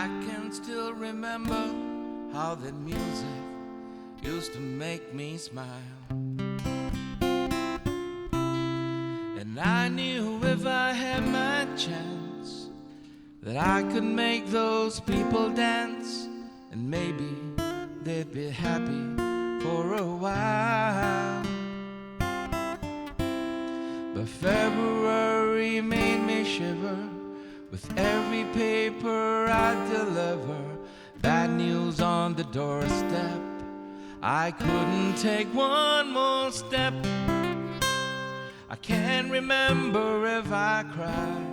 I can still remember how that music used to make me smile. And I knew if I had my chance that I could make those people dance, and maybe they'd be happy for a while. But February made me shiver with every paper I deliver. Bad news on the doorstep, I couldn't take one more step. I can't remember if I cried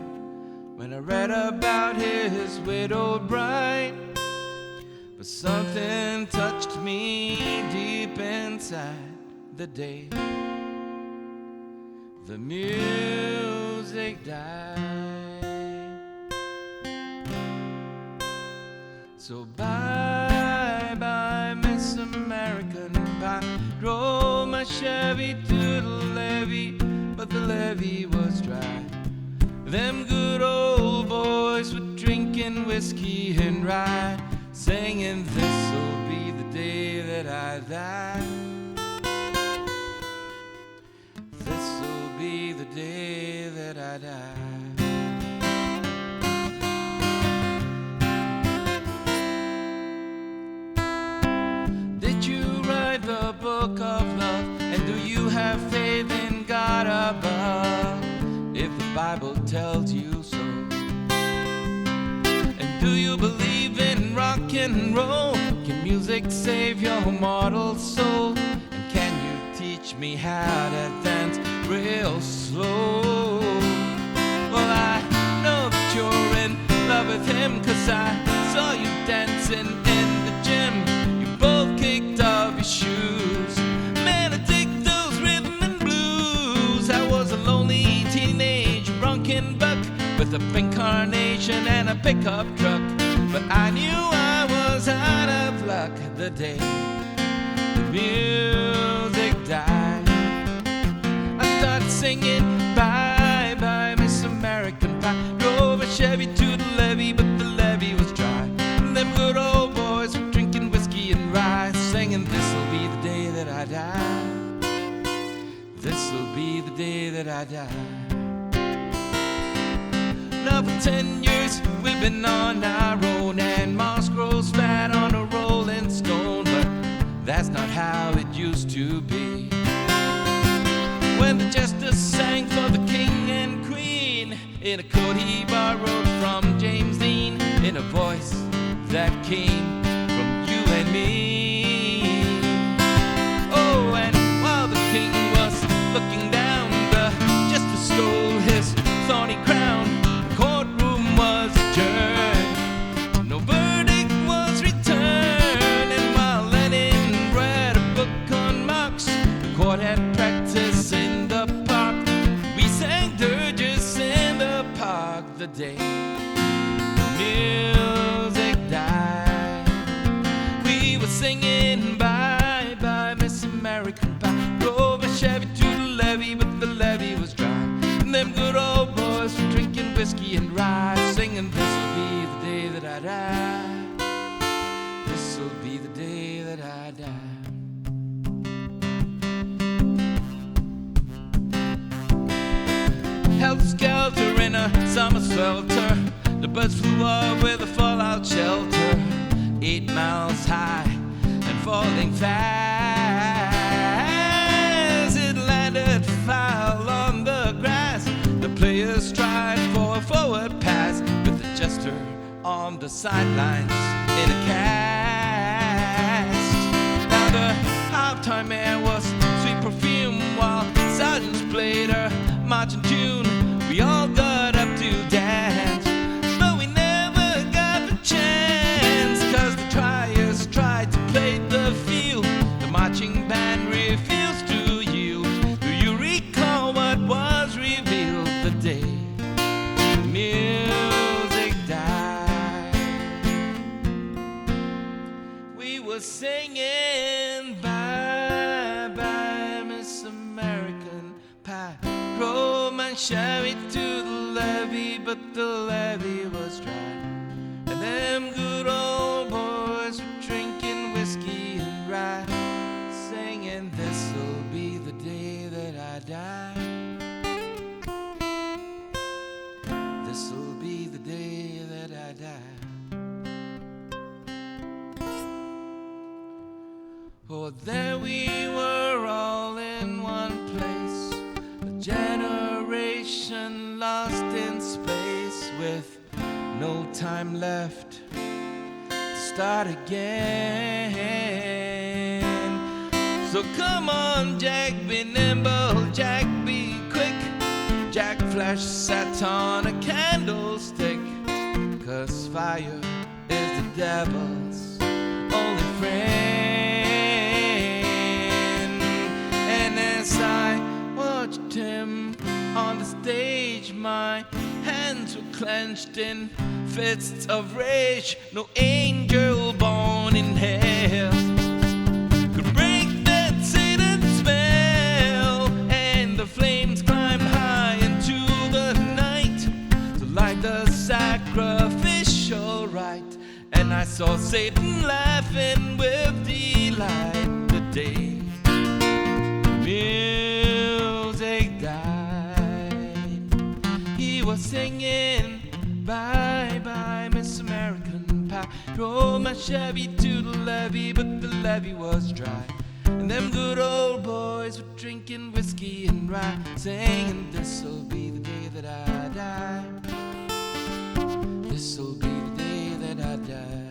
when I read about his widowed bride, but something touched me deep inside the day the music died. So bye bye Miss American Pie. Drove my Chevy to the levee, but the levee was dry. Them good old boys were drinking whiskey and rye, singing this'll be the day that I die. This'll be the day that I die. Did you write the book of love? And do you have faith in God above? If the Bible tells you so. And do you believe in rock and roll? Can music save your mortal soul? And can you teach me how to dance real slow? Well, I know that you're in love with him, 'cause I saw you dancing in the gym. You both kicked off your shoes. Man, I dig those rhythm and blues. I was a lonely teenage bronkin buck with a pink carnation and a pickup truck, but I knew I was out of luck the day the music died. I started singing bye bye Miss American Pie. Drove a Chevy to the levee, but the levee was dry. And them good old boys were drinking whiskey and rye, singing this'll be the day that I die. This'll be the day that I die. Now for 10 years we've been on our own, and moss grows fat on a rolling stone, but that's not how it used to be. When the jester sang for the king and queen in a coat he borrowed from James Dean, in a voice that came from you and me. Oh, and while the king was looking down, the jester stole his thorny crown. The courtroom was adjourned, no verdict was returned, and while Lenin read a book on Marx, the court had practice in the park. We sang dirges in the park the day the music died. We were singing bye bye Miss American Pie. Drove a Chevy to the levee, but the levee was dry. And them good old boys were drinking whiskey and rye, singing this'll be the day that I die. This'll be the day that I die. Helter-skelter in a summer swelter, the birds flew up with a fallout shelter, 8 miles high and falling fast. It landed foul on the grass. The players tried for a forward pass, with the jester on the sidelines in a cast. Now the halftime air was sweet perfume, while sergeants played her marching tune. We all got up to dance, but we never got the chance, 'cause the triers tried to play the field. The marching band refused to yield. Do you recall what was revealed the day the music died? We were singing bye bye Miss American Pie. Drove my Chevy to the levee, but the levee was dry. And them good good old boys were drinking whiskey and rye, singing, this'll be the day that I die. This'll be the day that I die. Oh, there we were all in one place, a generation lost in space, with no time left to start again. So come on, Jack, be nimble, Jack, be quick. Jack Flash sat on a candlestick, 'cause fire is the devil's only friend. And as I watched him on the stage, my hands were clenched in fists of rage. No angel born in hell could break that Satan spell. And the flames climbed high into the night to light the sacrificial rite. And I saw Satan laughing with delight the day music died. He was singing, bye bye Miss American Pie. Drove my Chevy to the levee, but the levee was dry. And them good old boys were drinking whiskey and rye, singing, this'll be the day that I die. This'll be the day that I die.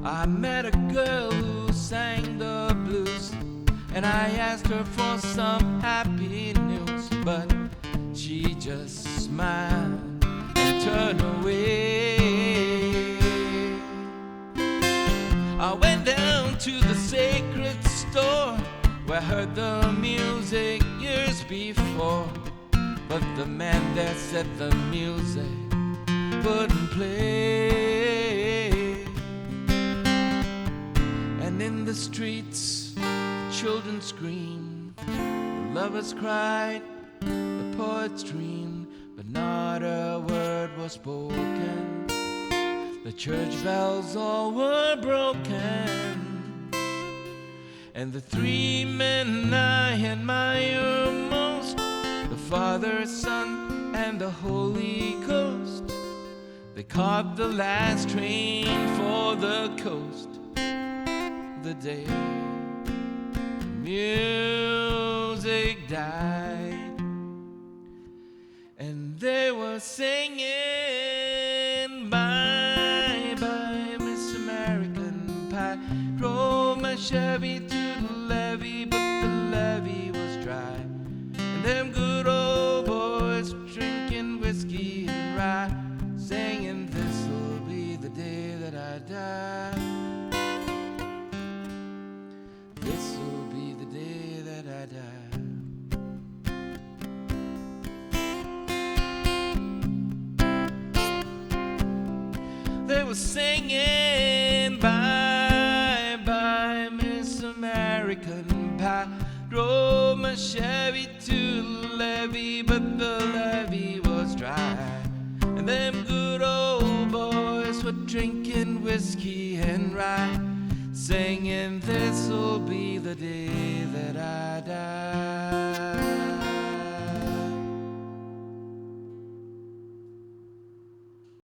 I met a girl who sang the blues, and I asked her for some happy news, but she just smiled and turned away. I went down to the sacred store where I heard the music years before, but the man there said the music wouldn't play. And in the streets, the children screamed, the lovers cried, the poets dreamed, but not a word was spoken. The church bells all were broken. And the three men I admire most, the Father, Son, and the Holy Ghost, they caught the last train for the coast the day music died. And they were singing, bye bye Miss American Pie. Drove my Chevy to the levee, but the levee was dry. And them good old boys were drinking whiskey and rye, singing, this'll be the day that I die. This'll be the day that I die. They were singing, bye bye Miss American Pie. Drove my Chevy to the levee, but the levee was dry. And them good old boys were drinking whiskey and rye, singing, this'll be the day that I die.